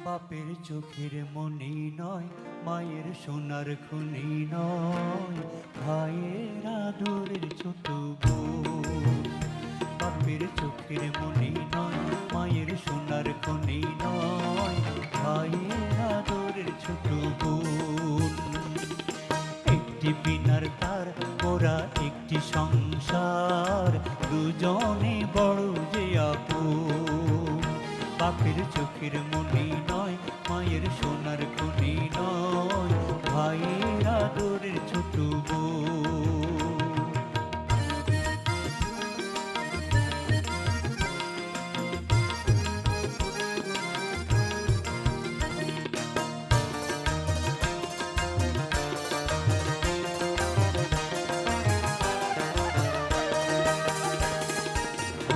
বাপের চোখের মনি নয়, মায়ের সোনার খনি নয়, ভাইয়ের আদরের ছোট বোন। বাপের চোখের মনি নয়, মায়ের সোনার খনি নয়, ভাইয়ের আদরের ছোট বোন। একটি বিনার তার মোরা একটি সংসার, দুজনে বড় যে আপন। বাপের চোখের মনি নয়, মায়ের সোনার খনি নয়, ভাইয়ের আদরের ছোট বোন।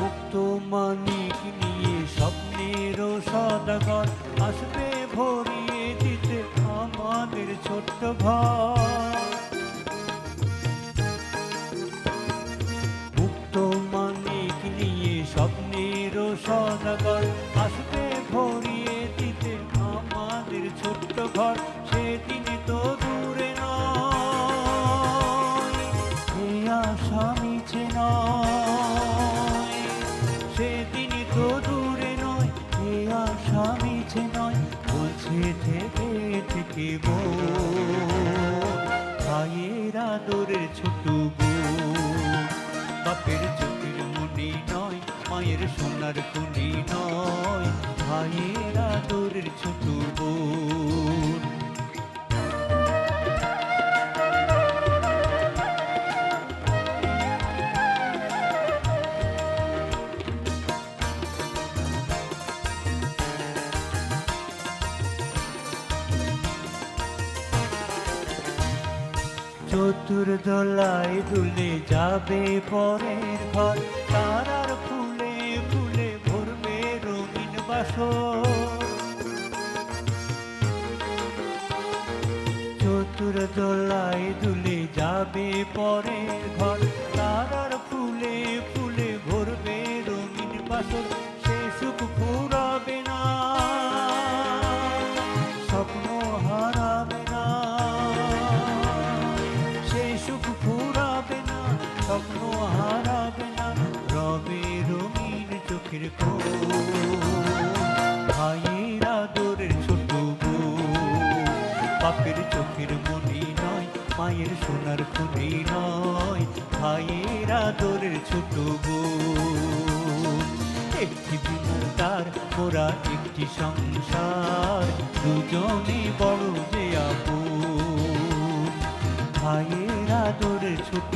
মুক্ত মানিক নিয়ে স্বপ্নের সদাগর আসবে ভরিয়ে দিতে আমাদের ছোট্ট ঘর। মুক্ত মানিক নিয়ে স্বপ্নের সদাগর আসবে ভরিয়ে দিতে আমাদের ছোট্ট ঘর। সেদিন তো দূরে নয়, এই আশা মিছে নয়। সেদিন তো দূরে নয়, এ আশা মিছে নয়, বলছে থেকে থেকে ভাইয়ের আদরের ছোট বোন। বাপের চোখের মনি নয়, মায়ের সোনার খনি নয়, ভাইয়ের আদরের ছোট বোন। চতুর্দোলায় দুলে যাবে পরের ঘর, তারার ফুলে ফুলে ভরবে রঙিন বাসর। চতুর্দোলায় দুলে যাবে পরের ঘর, তারার ফুলে ফুলে ভরবে রঙিন বাসর। সে সুখ ফুরাবে না, স্বপ্ন হারাবে না। সুখ ফুরাবে না, স্বপ্ন হারাবে না, রবে রঙিন চোখের ভাইয়ের আদরের ছোট বোন। বাপের চোখের মনি নয়, মায়ের সোনার খনি নয়, ভাইয়ের আদরের ছোট বোন। একটি বিনার তার মোরা একটি সংসার, দুজনে বড় যে আপন। ভাইয়ের আদরের ছোট